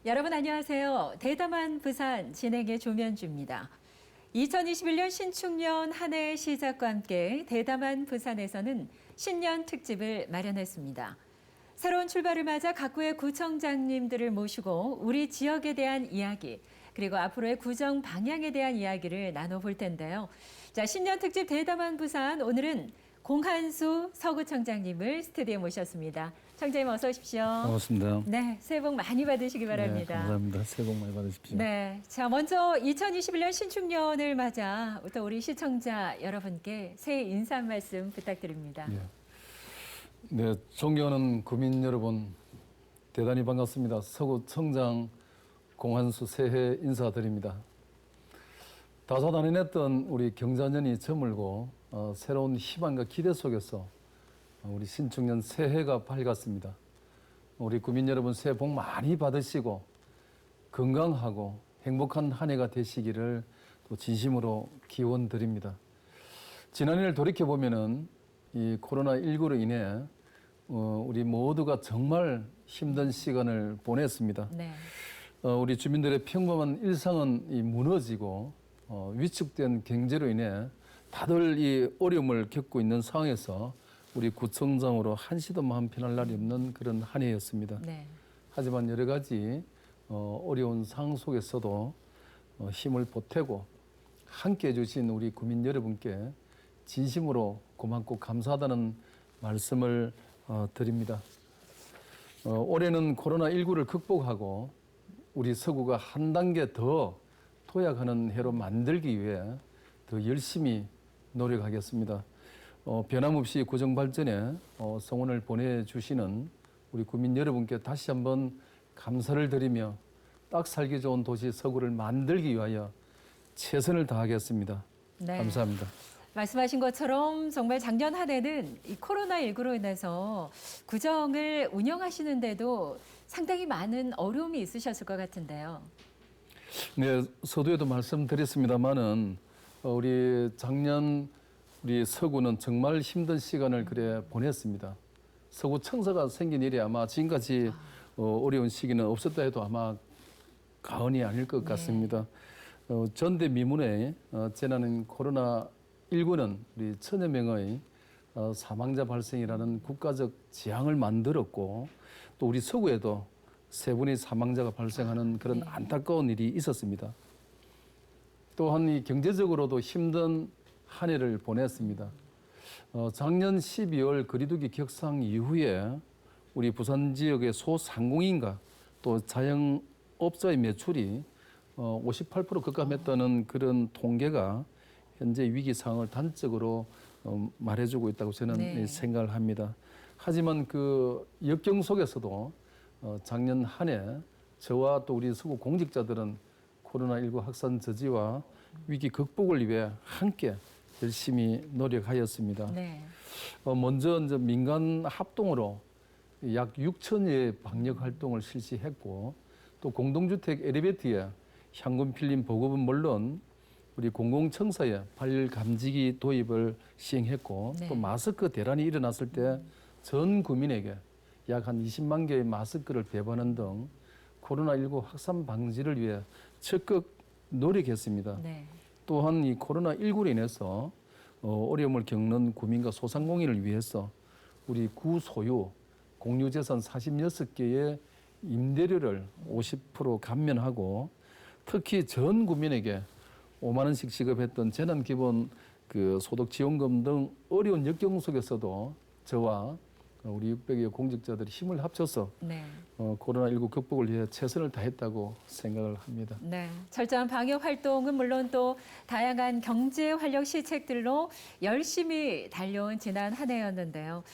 여러분 안녕하세요. 대담한 부산 진행의 조면주입니다. 2021년 신축년 한 해의 시작과 함께 대담한 부산에서는 신년 특집을 마련했습니다. 새로운 출발을 맞아 각구의 구청장님들을 모시고 우리 지역에 대한 이야기, 그리고 앞으로의 구정 방향에 대한 이야기를 나눠볼 텐데요. 자, 신년 특집 대담한 부산, 오늘은 공한수 서구청장님을 스튜디오에 모셨습니다. 청장님 어서 오십시오. 반갑습니다. 네, 새해 복 많이 받으시기 바랍니다. 네, 감사합니다. 새해 복 많이 받으십시오. 네, 자 먼저 2021년 신축년을 맞아 또 우리 시청자 여러분께 새해 인사 한 말씀 부탁드립니다. 네, 존경하는 구민 여러분, 대단히 반갑습니다. 서구청장 공한수 새해 인사드립니다. 다소다난했던 우리 경자년이 저물고 새로운 희망과 기대 속에서 우리 신축년 새해가 밝았습니다. 우리 구민 여러분 새해 복 많이 받으시고 건강하고 행복한 한 해가 되시기를 또 진심으로 기원드립니다. 지난해를 돌이켜보면은 이 코로나19로 인해 우리 모두가 정말 힘든 시간을 보냈습니다. 네. 우리 주민들의 평범한 일상은 무너지고 위축된 경제로 인해 다들 이 어려움을 겪고 있는 상황에서 우리 구청장으로 한시도 마음 편할 날이 없는 그런 한 해였습니다. 네. 하지만 여러 가지 어려운 상황 속에서도 힘을 보태고 함께 해주신 우리 구민 여러분께 진심으로 고맙고 감사하다는 말씀을 드립니다. 올해는 코로나19를 극복하고 우리 서구가 한 단계 더 도약하는 해로 만들기 위해 더 열심히 노력하겠습니다. 변함없이 구정 발전에 성원을 보내주시는 우리 구민 여러분께 다시 한번 감사를 드리며 딱 살기 좋은 도시 서구를 만들기 위하여 최선을 다하겠습니다. 네. 감사합니다. 말씀하신 것처럼 정말 작년 한 해는 이 코로나19로 인해서 구정을 운영하시는데도 상당히 많은 어려움이 있으셨을 것 같은데요. 네, 서두에도 말씀드렸습니다만은 우리 작년 우리 서구는 정말 힘든 시간을 그래 보냈습니다. 서구 청사가 생긴 일이 아마 지금까지 어려운 시기는 없었다 해도 아마 과언이 아닐 것 같습니다. 전대미문의 재난인 코로나19는 우리 천여 명의 사망자 발생이라는 국가적 재앙을 만들었고 또 우리 서구에도 세 분의 사망자가 발생하는 그런 안타까운 일이 있었습니다. 또한 이 경제적으로도 힘든 한 해를 보냈습니다. 작년 12월 거리두기 격상 이후에 우리 부산 지역의 소상공인과 또 자영업자의 매출이 58% 급감했다는 그런 통계가 현재 위기 상황을 단적으로 말해주고 있다고 저는 생각을 합니다. 하지만 그 역경 속에서도 작년 한 해 저와 또 우리 서구 공직자들은 코로나19 확산 저지와 위기 극복을 위해 함께 열심히 노력하였습니다. 네. 먼저 이제 민간 합동으로 약 6천여의 방역 활동을 실시했고 또 공동주택 엘리베이터에 향균 필름 보급은 물론 우리 공공청사에 발열 감지기 도입을 시행했고 또 마스크 대란이 일어났을 때 전 국민에게 약 한 20만 개의 마스크를 배분하는 등 코로나19 확산 방지를 위해 적극 노력했습니다. 네. 또한 이 코로나19로 인해서 어려움을 겪는 구민과 소상공인을 위해서 우리 구소유 공유재산 46개의 임대료를 50% 감면하고 특히 전 국민에게 5만 원씩 지급했던 재난기본 그 소득지원금 등 어려운 역경 속에서도 저와 우리 600여 공직자들이 힘을 합쳐서 코로나19 극복을 위해 최선을 다했다고 생각을 합니다. 네, 철저한 방역 활동은 물론 또 다양한 경제 활력 시책들로 열심히 달려온 지난 한 해였는데요.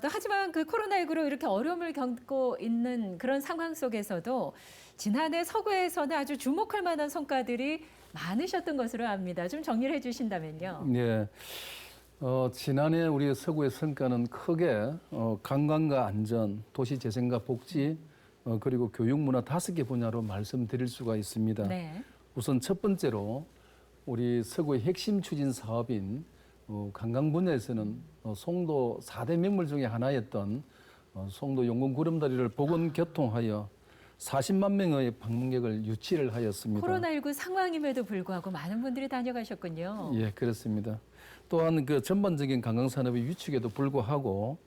또 하지만 그 코로나19로 이렇게 어려움을 겪고 있는 그런 상황 속에서도 지난해 서구에서는 아주 주목할 만한 성과들이 많으셨던 것으로 압니다. 좀 정리를 해주신다면요. 네. 지난해 우리 서구의 성과는 크게 관광과 안전, 도시재생과 복지, 그리고 교육, 문화 5개 분야로 말씀드릴 수가 있습니다. 네. 우선 첫 번째로 우리 서구의 핵심 추진 사업인 관광 분야에서는 송도 4대 명물 중에 하나였던 송도 용궁 구름다리를 복원 개통하여 40만 명의 방문객을 유치를 하였습니다. 코로나19 상황임에도 불구하고 많은 분들이 다녀가셨군요. 예, 그렇습니다. 또한 그 전반적인 관광산업의 위축에도 불구하고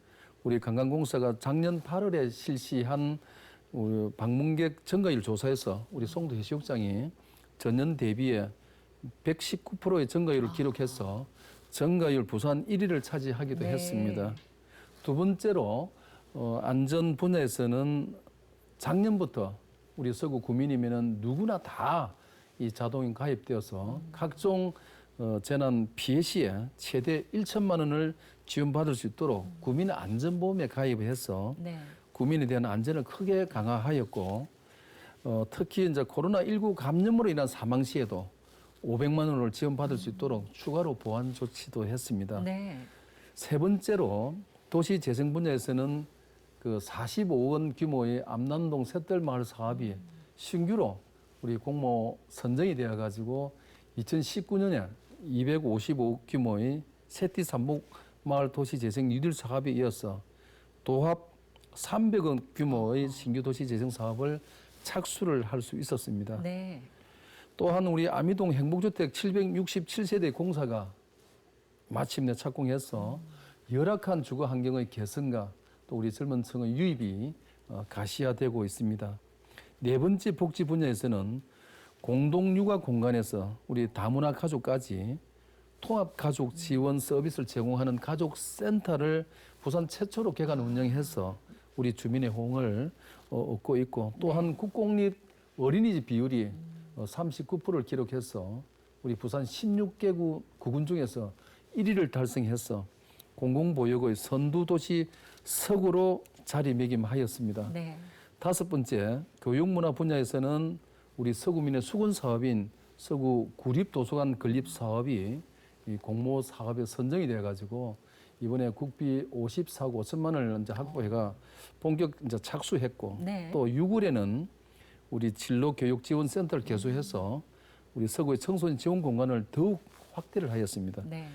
우리 관광공사가 작년 8월에 실시한 우리 방문객 증가율 조사에서 우리 송도 해수욕장이 전년 대비에 119%의 증가율을 기록해서 증가율 부산 1위를 차지하기도 네. 했습니다. 두 번째로 안전 분야에서는 작년부터 우리 서구 구민이면은 누구나 다 이 자동이 가입되어서 각종 재난 피해 시에 최대 1천만 원을 지원받을 수 있도록 구민 안전보험에 가입해서 네. 구민에 대한 안전을 크게 강화하였고 특히 이제 코로나19 감염으로 인한 사망 시에도 500만 원을 지원받을 수 있도록 추가로 보완 조치도 했습니다. 네. 세 번째로 도시 재생 분야에서는 그 45억 원 규모의 암남동 샛들마을 사업이 신규로 우리 공모 선정이 되어 가지고 2019년에 255억 규모의 새띠 삼목 마을 도시 재생 뉴딜 사업에 이어서 도합 300억 규모의 신규 도시 재생 사업을 착수를 할 수 있었습니다. 네. 또한 우리 아미동 행복주택 767세대 공사가 마침내 착공해서 열악한 주거 환경의 개선과 또 우리 젊은 층의 유입이 가시화되고 있습니다. 네 번째 복지 분야에서는 공동육아 공간에서 우리 다문화 가족까지 통합 가족 지원 서비스를 제공하는 가족센터를 부산 최초로 개관 운영해서 우리 주민의 호응을 얻고 있고 또한 국공립 어린이집 비율이 39%를 기록해서 우리 부산 16개 구군 중에서 1위를 달성해서 공공보육의 선두도시 서구로 자리매김하였습니다. 네. 다섯 번째, 교육문화 분야에서는 우리 서구민의 수건 사업인 서구 구립도서관 건립 사업이 이 공모 사업에 선정이 되어 가지고 이번에 국비 54억 5천만 원을 이제 확보해가 본격 이제 착수했고 네. 또 6월에는 우리 진로교육지원센터를 개소해서 우리 서구의 청소년 지원 공간을 더욱 확대를 하였습니다. 네.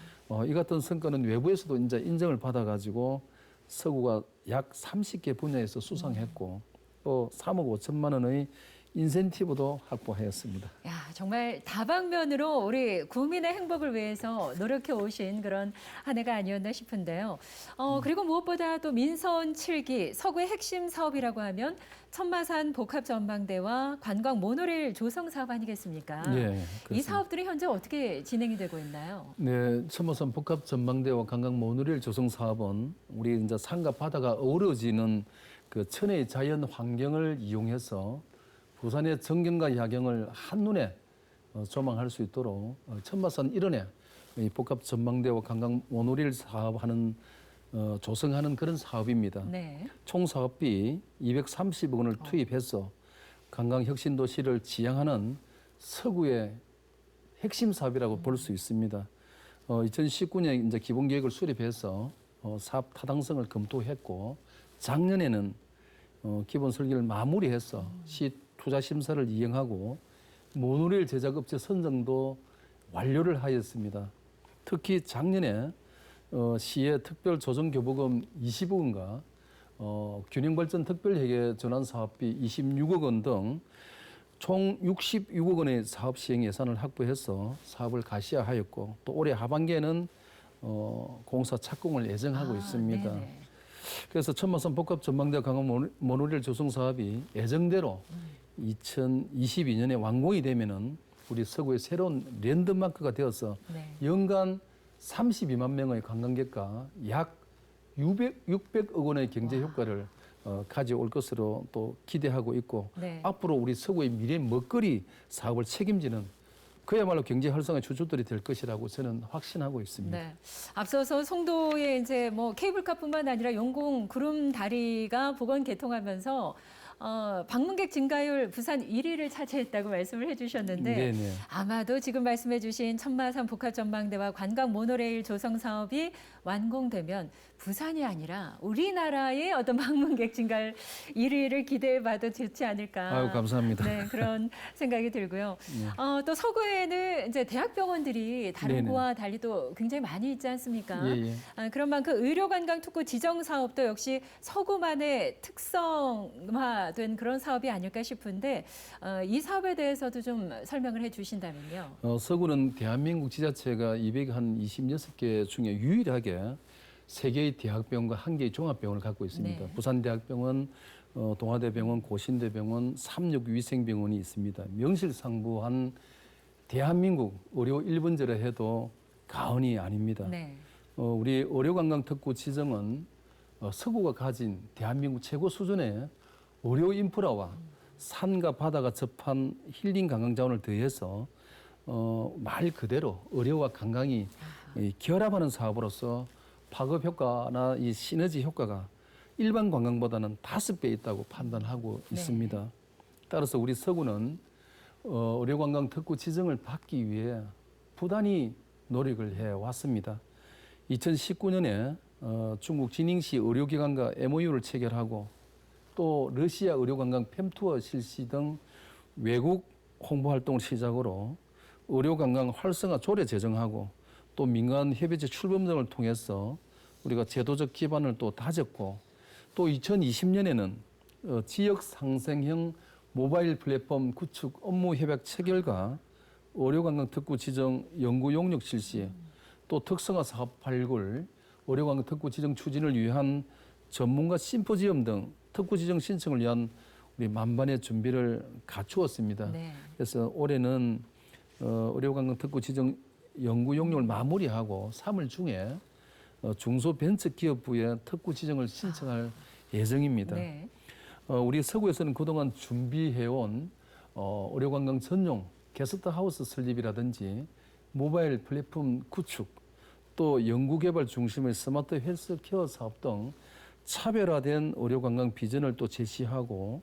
이 같은 성과는 외부에서도 이제 인정을 받아가지고 서구가 약 30개 분야에서 수상했고 또 3억 5천만 원의 인센티브도 확보하였습니다. 야, 정말 다방면으로 우리 국민의 행복을 위해서 노력해 오신 그런 한 해가 아니었나 싶은데요. 그리고 무엇보다 또 민선 7기 서구의 핵심 사업이라고 하면 천마산 복합전망대와 관광 모노레일 조성 사업 아니겠습니까? 예, 이 그렇습니다. 사업들이 현재 어떻게 진행이 되고 있나요? 네, 천마산 복합전망대와 관광 모노레일 조성 사업은 우리 이제 산과 바다가 어우러지는 그 천혜의 자연 환경을 이용해서 부산의 정경과 야경을 한눈에 조망할 수 있도록 천마산 일원에 이 복합 전망대와 관광 모노레일 사업하는 조성하는 그런 사업입니다. 네. 총 사업비 230억 원을 투입해서 관광 혁신 도시를 지향하는 서구의 핵심 사업이라고 볼 수 있습니다. 2019년에 이제 기본 계획을 수립해서 사업 타당성을 검토했고 작년에는 기본 설계를 마무리해서 시 투자 심사를 이행하고 모노레일 제작업체 선정도 완료를 하였습니다. 특히 작년에 시의 특별 조정 교부금 20억 원과 균형발전 특별회계 전환 사업비 26억 원 등 총 66억 원의 사업 시행 예산을 확보해서 사업을 가시화하였고 또 올해 하반기에는 공사 착공을 예정하고 있습니다. 네네. 그래서 천마산 복합 전망대 관광 모노레일 조성 사업이 예정대로 2022년에 완공이 되면은 우리 서구의 새로운 랜드마크가 되어서 네. 연간 32만 명의 관광객과 약 600억 원의 경제 효과를 가져올 것으로 또 기대하고 있고 네. 앞으로 우리 서구의 미래 먹거리 사업을 책임지는 그야말로 경제 활성화 주주들이 될 것이라고 저는 확신하고 있습니다. 네. 앞서서 송도에 이제 뭐 케이블카뿐만 아니라 용공 구름 다리가 복원 개통하면서 방문객 증가율 부산 1위를 차지했다고 말씀을 해주셨는데 네네. 아마도 지금 말씀해주신 천마산 복합전망대와 관광 모노레일 조성 사업이 완공되면 부산이 아니라 우리나라의 어떤 방문객 증가율 1위를 기대해봐도 좋지 않을까. 아유, 감사합니다. 네, 그런 생각이 들고요. 또 서구에는 이제 대학병원들이 다른 네네. 곳과 달리 또 굉장히 많이 있지 않습니까? 예, 예. 그런 만큼 의료관광 특구 지정 사업도 역시 서구만의 특성화 기회가 된 그런 사업이 아닐까 싶은데 이 사업에 대해서도 좀 설명을 해주신다면요. 서구는 대한민국 지자체가 226개 중에 유일하게 3개의 대학병원과 1개의 종합병원을 갖고 있습니다. 네. 부산대학병원, 동아대병원, 고신대병원, 삼육위생병원이 있습니다. 명실상부한 대한민국 의료 1번지라 해도 과언이 아닙니다. 네. 우리 의료관광특구 지정은 서구가 가진 대한민국 최고 수준의 의료 인프라와 산과 바다가 접한 힐링 관광 자원을 더해서 말 그대로 의료와 관광이 결합하는 사업으로서 파급 효과나 이 시너지 효과가 일반 관광보다는 5배 있다고 판단하고 네. 있습니다. 따라서 우리 서구는 의료관광 특구 지정을 받기 위해 부단히 노력을 해왔습니다. 2019년에 중국 지닝시 의료기관과 MOU를 체결하고 또 러시아 의료관광 팸투어 실시 등 외국 홍보활동을 시작으로 의료관광 활성화 조례 제정하고 또 민간 협의체 출범 등을 통해서 우리가 제도적 기반을 또 다졌고 또 2020년에는 지역 상생형 모바일 플랫폼 구축 업무 협약 체결과 의료관광 특구 지정 연구 용역 실시 또 특성화 사업 발굴 의료관광 특구 지정 추진을 위한 전문가 심포지엄 등 특구 지정 신청을 위한 우리 만반의 준비를 갖추었습니다. 네. 그래서 올해는 의료관광 특구 지정 연구 용역을 마무리하고 3월 중에 중소벤처기업부에 특구 지정을 신청할 예정입니다. 네. 우리 서구에서는 그동안 준비해온 의료관광 전용 게스트하우스 설립이라든지 모바일 플랫폼 구축 또 연구개발 중심의 스마트 헬스케어 사업 등 차별화된 의료관광 비전을 또 제시하고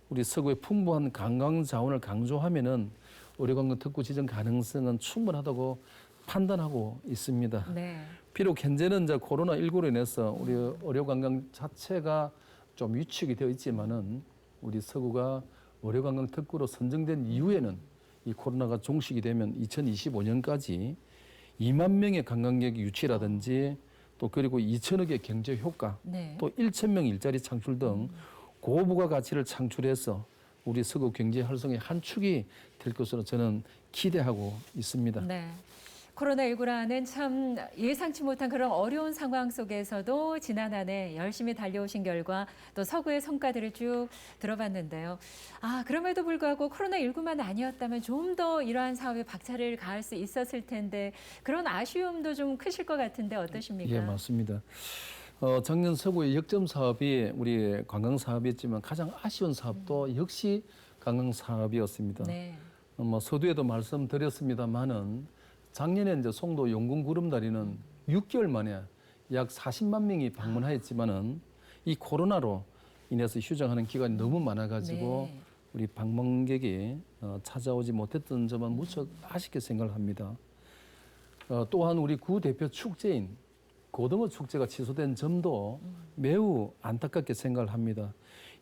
우리 서구의 풍부한 관광 자원을 강조하면은 의료관광 특구 지정 가능성은 충분하다고 판단하고 있습니다. 네. 비록 현재는 이제 코로나19로 인해서 우리 의료관광 자체가 좀 위축이 되어 있지만은 우리 서구가 의료관광 특구로 선정된 이후에는 이 코로나가 종식이 되면 2025년까지 2만 명의 관광객 유치라든지 또 그리고 2천억의 경제 효과 네. 또 1,000명 일자리 창출 등 고부가 가치를 창출해서 우리 서구 경제 활성의 한 축이 될 것으로 저는 기대하고 있습니다. 네. 코로나19라는 참 예상치 못한 그런 어려운 상황 속에서도 지난 한 해 열심히 달려오신 결과 또 서구의 성과들을 쭉 들어봤는데요. 그럼에도 불구하고 코로나19만 아니었다면 좀 더 이러한 사업에 박차를 가할 수 있었을 텐데 그런 아쉬움도 좀 크실 것 같은데 어떠십니까? 예, 맞습니다. 작년 서구의 역점 사업이 우리 관광 사업이었지만 가장 아쉬운 사업도 역시 관광 사업이었습니다. 네. 서두에도 말씀드렸습니다만은 작년에 이제 송도 용궁 구름다리는 6개월 만에 약 40만 명이 방문하였지만은 이 코로나로 인해서 휴장하는 기간이 너무 많아가지고 네. 우리 방문객이 찾아오지 못했던 점은 무척 아쉽게 생각합니다. 또한 우리 구 대표 축제인 고등어 축제가 취소된 점도 매우 안타깝게 생각을 합니다.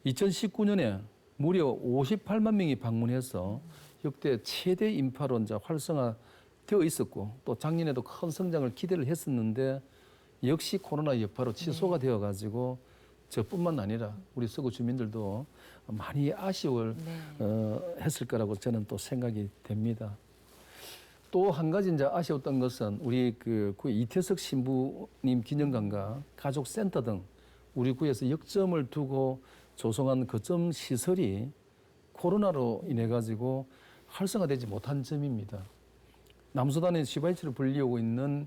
2019년에 무려 58만 명이 방문해서 역대 최대 인파로 이제 활성화되어 있었고 또 작년에도 큰 성장을 기대를 했었는데 역시 코로나 여파로 취소가 되어가지고 저뿐만 아니라 우리 서구 주민들도 많이 아쉬움을 했을 거라고 저는 또 생각이 됩니다. 또 한 가지 이제 아쉬웠던 것은 우리 그 이태석 신부님 기념관과 가족센터 등 우리 구에서 역점을 두고 조성한 거점 시설이 코로나로 인해 가지고 활성화되지 못한 점입니다. 남수단의 시바이치로 불리우고 있는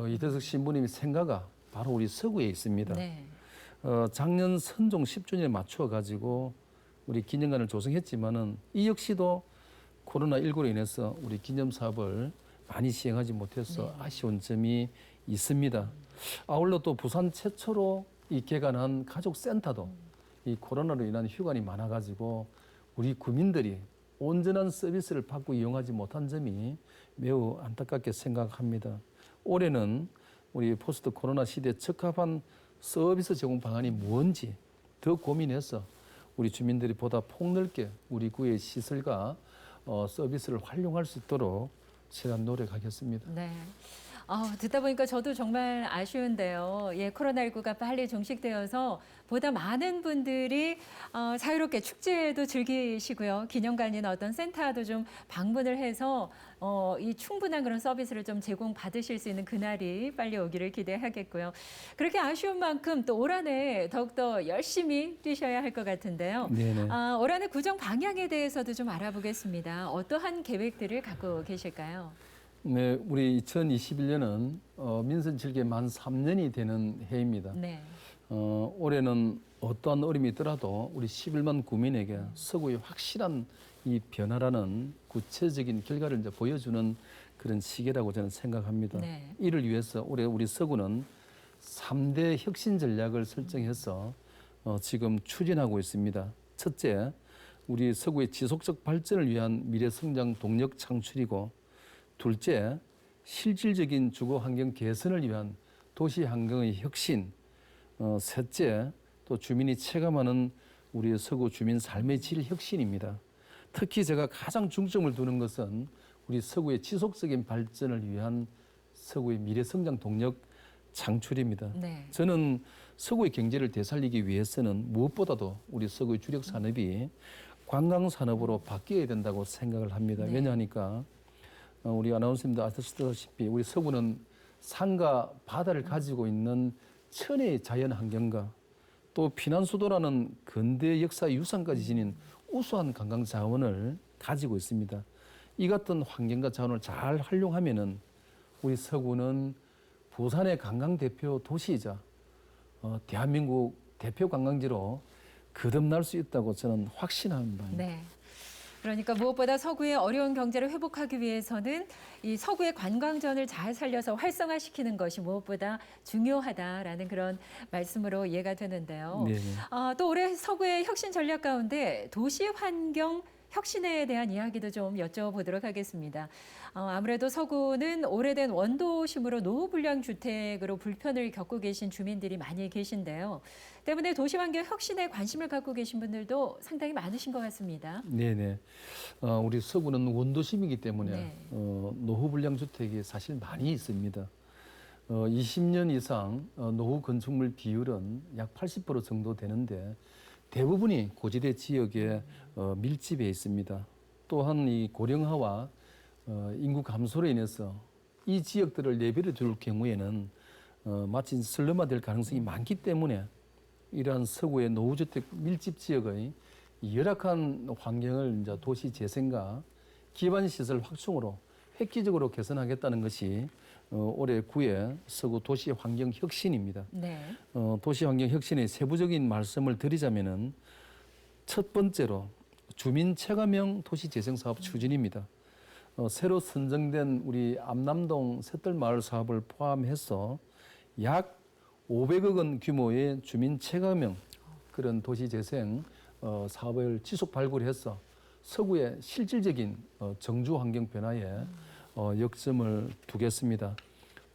이태석 신부님의 생가가 바로 우리 서구에 있습니다. 네. 작년 선종 10주년에 맞춰 가지고 우리 기념관을 조성했지만은 이 역시도 코로나19로 인해서 우리 기념 사업을 많이 시행하지 못해서 아쉬운 점이 있습니다. 아울러 또 부산 최초로 이 개관한 가족센터도 이 코로나로 인한 휴관이 많아가지고 우리 구민들이 온전한 서비스를 받고 이용하지 못한 점이 매우 안타깝게 생각합니다. 올해는 우리 포스트 코로나 시대에 적합한 서비스 제공 방안이 뭔지 더 고민해서 우리 주민들이 보다 폭넓게 우리 구의 시설과 서비스를 활용할 수 있도록 제가 노력하겠습니다. 네. 듣다 보니까 저도 정말 아쉬운데요. 예, 코로나19가 빨리 종식되어서 보다 많은 분들이 자유롭게 축제도 즐기시고요. 기념관이나 어떤 센터도 좀 방문을 해서 이 충분한 그런 서비스를 좀 제공받으실 수 있는 그날이 빨리 오기를 기대하겠고요. 그렇게 아쉬운 만큼 또 올 한해 더욱더 열심히 뛰셔야 할 것 같은데요. 네네. 올 한해 구정 방향에 대해서도 좀 알아보겠습니다. 어떠한 계획들을 갖고 계실까요? 네, 우리 2021년은 민선 7개 만 3년이 되는 해입니다. 네. 올해는 어떠한 어려움이 있더라도 우리 11만 구민에게 서구의 확실한 이 변화라는 구체적인 결과를 이제 보여주는 그런 시기라고 저는 생각합니다. 네. 이를 위해서 올해 우리 서구는 3대 혁신 전략을 설정해서 지금 추진하고 있습니다. 첫째, 우리 서구의 지속적 발전을 위한 미래 성장 동력 창출이고, 둘째, 실질적인 주거 환경 개선을 위한 도시 환경의 혁신, 셋째, 또 주민이 체감하는 우리 서구 주민 삶의 질 혁신입니다. 특히 제가 가장 중점을 두는 것은 우리 서구의 지속적인 발전을 위한 서구의 미래 성장 동력 창출입니다. 네. 저는 서구의 경제를 되살리기 위해서는 무엇보다도 우리 서구의 주력 산업이 관광 산업으로 바뀌어야 된다고 생각을 합니다. 네. 왜냐하니까 우리 아나운서님도 아시다시피 우리 서구는 산과 바다를 가지고 있는 천혜의 자연 환경과 또 피난수도라는 근대 역사 유산까지 지닌 우수한 관광 자원을 가지고 있습니다. 이 같은 환경과 자원을 잘 활용하면은 우리 서구는 부산의 관광 대표 도시이자 대한민국 대표 관광지로 거듭날 수 있다고 저는 확신합니다. 네. 그러니까 무엇보다 서구의 어려운 경제를 회복하기 위해서는 이 서구의 관광전을 잘 살려서 활성화시키는 것이 무엇보다 중요하다라는 그런 말씀으로 이해가 되는데요. 네. 또 올해 서구의 혁신 전략 가운데 도시 환경 혁신에 대한 이야기도 좀 여쭤보도록 하겠습니다. 아무래도 서구는 오래된 원도심으로 노후불량 주택으로 불편을 겪고 계신 주민들이 많이 계신데요. 때문에 도시환경 혁신에 관심을 갖고 계신 분들도 상당히 많으신 것 같습니다. 네네. 우리 서구는 원도심이기 때문에 네. 노후불량 주택이 사실 많이 있습니다. 20년 이상 노후 건축물 비율은 약 80% 정도 되는데 대부분이 고지대 지역에 밀집해 있습니다. 또한 이 고령화와 인구 감소로 인해서 이 지역들을 내버려 둘 경우에는 마치 슬럼화될 가능성이 많기 때문에 이러한 서구의 노후주택 밀집 지역의 열악한 환경을 이제 도시 재생과 기반시설 확충으로 획기적으로 개선하겠다는 것이 올해 9회 서구 도시 환경 혁신입니다. 네. 도시 환경 혁신의 세부적인 말씀을 드리자면은 첫 번째로 주민 체감형 도시 재생 사업 추진입니다. 새로 선정된 우리 암남동 셋들마을 사업을 포함해서 약 500억 원 규모의 주민 체감형 그런 도시 재생 사업을 지속 발굴해서 서구의 실질적인 정주 환경 변화에 역점을 두겠습니다.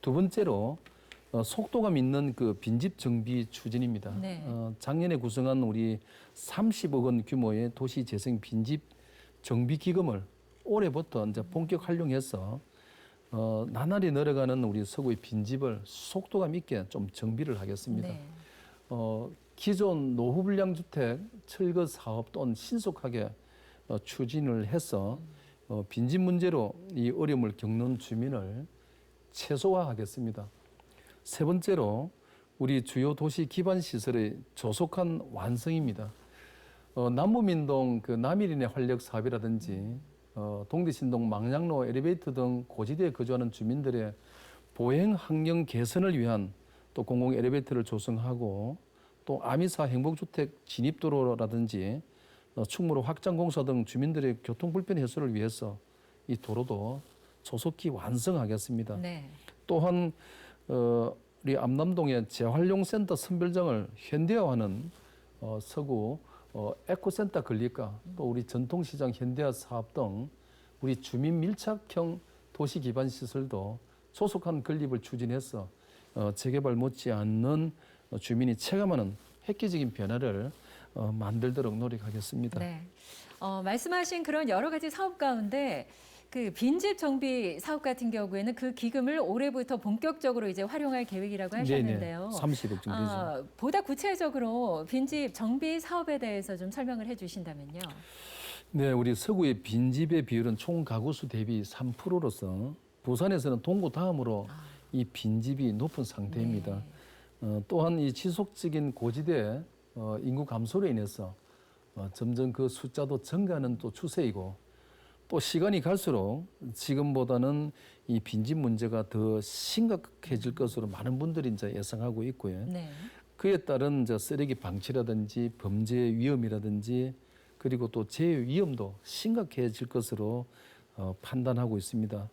두 번째로 속도감 있는 그 빈집 정비 추진입니다. 네. 작년에 구성한 우리 30억 원 규모의 도시 재생 빈집 정비 기금을 올해부터 이제 본격 활용해서 나날이 늘어가는 우리 서구의 빈집을 속도감 있게 좀 정비를 하겠습니다. 네. 기존 노후불량 주택 철거 사업 또한 신속하게 추진을 해서 빈집 문제로 이 어려움을 겪는 주민을 최소화하겠습니다. 세 번째로 우리 주요 도시 기반 시설의 조속한 완성입니다. 남부민동 그 남일인의 활력 사업이라든지 동대신동 망량로 엘리베이터 등 고지대에 거주하는 주민들의 보행 환경 개선을 위한 또 공공 엘리베이터를 조성하고 또 아미사 행복주택 진입도로라든지 충무로 확장공사 등 주민들의 교통 불편 해소를 위해서 이 도로도 조속히 완성하겠습니다. 네. 또한 우리 암남동의 재활용센터 선별장을 현대화하는 서구 에코센터 건립과 또 우리 전통시장 현대화 사업 등 우리 주민 밀착형 도시 기반 시설도 조속한 건립을 추진해서 재개발 못지않는 주민이 체감하는 획기적인 변화를 만들도록 노력하겠습니다. 네. 말씀하신 그런 여러 가지 사업 가운데 그 빈집 정비 사업 같은 경우에는 그 기금을 올해부터 본격적으로 이제 활용할 계획이라고 하셨는데요. 30억 정도 되죠. 보다 구체적으로 빈집 정비 사업에 대해서 좀 설명을 해주신다면요. 네, 우리 서구의 빈집의 비율은 총 가구 수 대비 3%로서 부산에서는 동구 다음으로 이 빈집이 높은 상태입니다. 또한 이 지속적인 고지대 인구 감소로 인해서 점점 그 숫자도 증가하는 또 추세이고, 또 시간이 갈수록 지금보다는 이 빈집 문제가 더 심각해질 것으로 많은 분들이 이제 예상하고 있고요. 네. 그에 따른 이제 쓰레기 방치라든지 범죄 위험이라든지 그리고 또 재해 위험도 심각해질 것으로 판단하고 있습니다.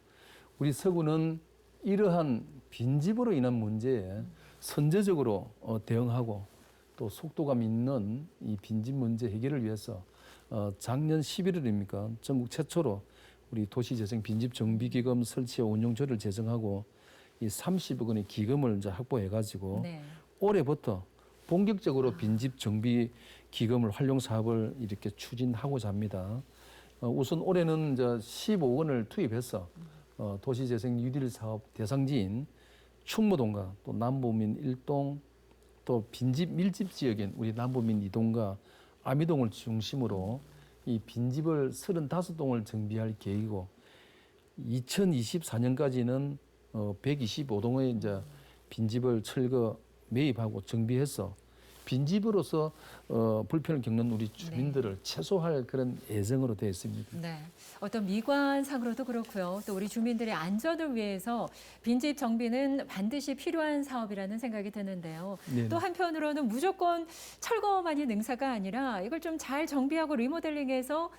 우리 서구는 이러한 빈집으로 인한 문제에 선제적으로 대응하고 또 속도감 있는 이 빈집 문제 해결을 위해서 작년 11월입니까? 전국 최초로 우리 도시재생 빈집정비기금 설치와 운용조를 제정하고 이 30억 원의 기금을 이제 확보해가지고 네. 올해부터 본격적으로 빈집정비 기금을 활용 사업을 이렇게 추진하고자 합니다. 우선 올해는 이제 15억 원을 투입해서 도시재생 뉴딜 사업 대상지인 충무동과 또 남부민 1동 또 빈집 밀집 지역인 우리 남부민 2동과 아미동을 중심으로 이 빈집을 35동을 정비할 계획이고 2024년까지는 125동의 이제 빈집을 철거 매입하고 정비해서 빈집으로서 불편을 겪는 우리 주민들을 최소화할 그런 예정으로 되어 있습니다. 네. 어떤 미관상으로도 그렇고요. 또 우리 주민들의 안전을 위해서 빈집 정비는 반드시 필요한 사업이라는 생각이 드는데요. 네네. 또 한편으로는 무조건 철거만이 능사가 아니라 이걸 좀 잘 정비하고 리모델링해서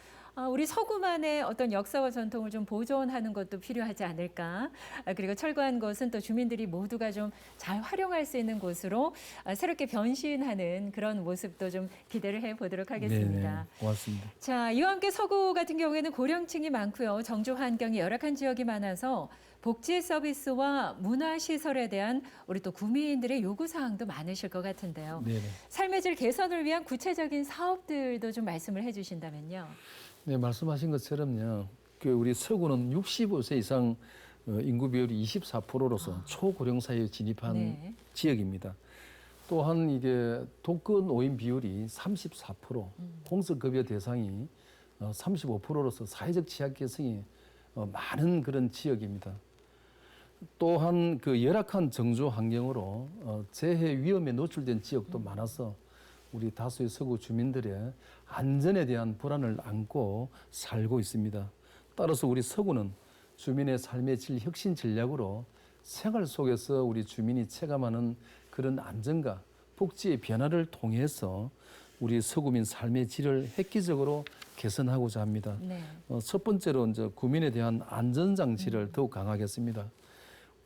우리 서구만의 어떤 역사와 전통을 좀 보존하는 것도 필요하지 않을까. 그리고 철거한 것은 또 주민들이 모두가 좀 잘 활용할 수 있는 곳으로 새롭게 변신하는 그런 모습도 좀 기대를 해보도록 하겠습니다. 네네. 고맙습니다. 자, 이와 함께 서구 같은 경우에는 고령층이 많고요. 정조 환경이 열악한 지역이 많아서 복지 서비스와 문화시설에 대한 우리 또 구민들의 요구사항도 많으실 것 같은데요. 네네. 삶의 질 개선을 위한 구체적인 사업들도 좀 말씀을 해주신다면요. 네, 말씀하신 것처럼요. 그 우리 서구는 65세 이상 인구 비율이 24%로서 초고령 사회에 진입한 네. 지역입니다. 또한 이게 독거 노인 비율이 34%, 공적급여 대상이 35%로서 사회적 취약 계층이 많은 그런 지역입니다. 또한 그 열악한 정조 환경으로 재해 위험에 노출된 지역도 많아서 우리 다수의 서구 주민들의 안전에 대한 불안을 안고 살고 있습니다. 따라서 우리 서구는 주민의 삶의 질 혁신 전략으로 생활 속에서 우리 주민이 체감하는 그런 안전과 복지의 변화를 통해서 우리 서구민 삶의 질을 획기적으로 개선하고자 합니다. 네. 첫 번째로 이제 구민에 대한 안전장치를 더욱 강화하겠습니다.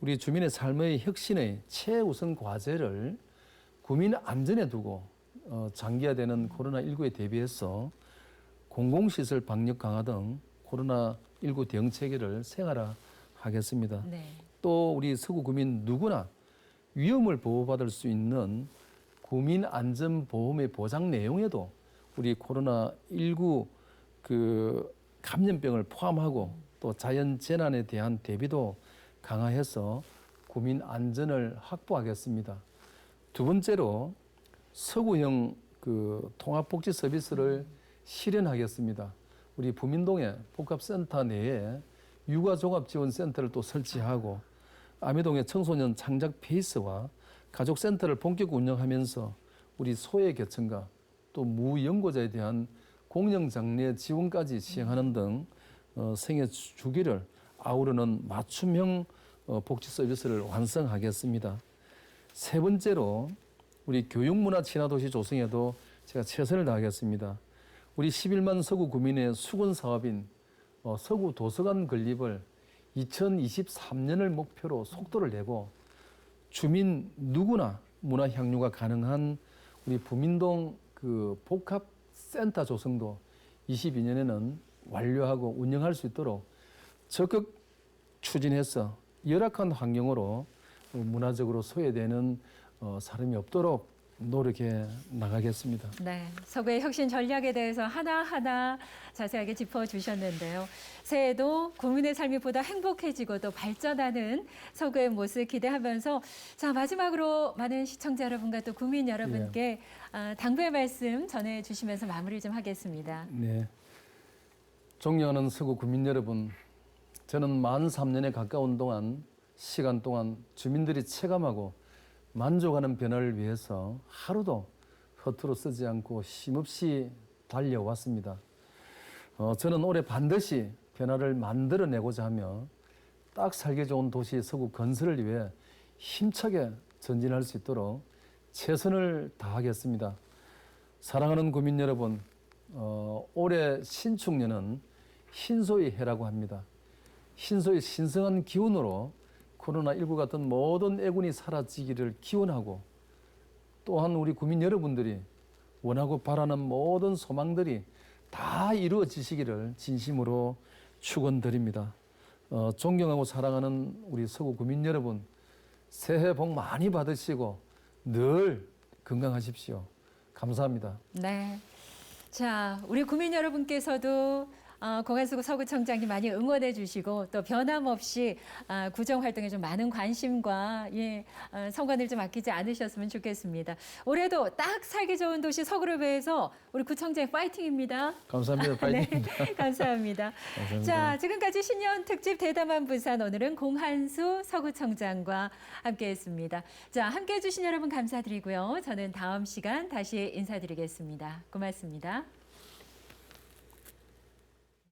우리 주민의 삶의 혁신의 최우선 과제를 구민 안전에 두고 장기화되는 코로나19에 대비해서 공공시설 방역 강화 등 코로나19 대응 체계를 생활화하겠습니다. 네. 또 우리 서구 구민 누구나 위험을 보호받을 수 있는 구민안전보험의 보장 내용에도 우리 코로나19 그 감염병을 포함하고 또 자연재난에 대한 대비도 강화해서 구민 안전을 확보하겠습니다. 두 번째로 서구형 그 통합복지 서비스를 실현하겠습니다. 우리 부민동의 복합센터 내에 육아종합지원센터를 또 설치하고 아미동의 청소년 창작 페이스와 가족센터를 본격 운영하면서 우리 소외계층과 또 무연고자에 대한 공영장려 지원까지 시행하는 등 생애 주기를 아우르는 맞춤형 복지 서비스를 완성하겠습니다. 세 번째로 우리 교육문화 친화도시 조성에도 제가 최선을 다하겠습니다. 우리 11만 서구 구민의 수건 사업인 서구 도서관 건립을 2023년을 목표로 속도를 내고 주민 누구나 문화 향유가 가능한 우리 부민동 그 복합센터 조성도 22년에는 완료하고 운영할 수 있도록 적극 추진해서 열악한 환경으로 문화적으로 소외되는 사람이 없도록 노력해 나가겠습니다. 네, 서구의 혁신 전략에 대해서 하나하나 자세하게 짚어주셨는데요. 새해에도 국민의 삶이 보다 행복해지고 또 발전하는 서구의 모습 기대하면서 자 마지막으로 많은 시청자 여러분과 또 국민 여러분께 당부의 말씀 전해주시면서 마무리 좀 하겠습니다. 네. 존경하는 서구 국민 여러분, 저는 만 3년에 가까운 시간 동안 주민들이 체감하고 만족하는 변화를 위해서 하루도 허투루 쓰지 않고 쉼없이 달려왔습니다. 저는 올해 반드시 변화를 만들어내고자 하며 딱 살기 좋은 도시 서구 건설을 위해 힘차게 전진할 수 있도록 최선을 다하겠습니다. 사랑하는 국민 여러분, 올해 신축년은 신소의 해라고 합니다. 신소의 신성한 기운으로 코로나19 같은 모든 애군이 사라지기를 기원하고 또한 우리 국민 여러분들이 원하고 바라는 모든 소망들이 다 이루어지시기를 진심으로 축원드립니다. 존경하고 사랑하는 우리 서구 국민 여러분, 새해 복 많이 받으시고 늘 건강하십시오. 감사합니다. 네. 자, 우리 국민 여러분께서도 공안수구 서구청장님 많이 응원해 주시고 또 변함없이 구정 활동에 좀 많은 관심과 성관을 좀 아끼지 않으셨으면 좋겠습니다. 올해도 딱 살기 좋은 도시 서구를 위해서 우리 구청장 파이팅입니다. 감사합니다. 파이팅입니다. 네, 감사합니다. 감사합니다. 자, 지금까지 신년 특집 대담한 부산 오늘은 공한수 서구청장과 함께했습니다. 자, 함께해 주신 여러분 감사드리고요. 저는 다음 시간 다시 인사드리겠습니다. 고맙습니다.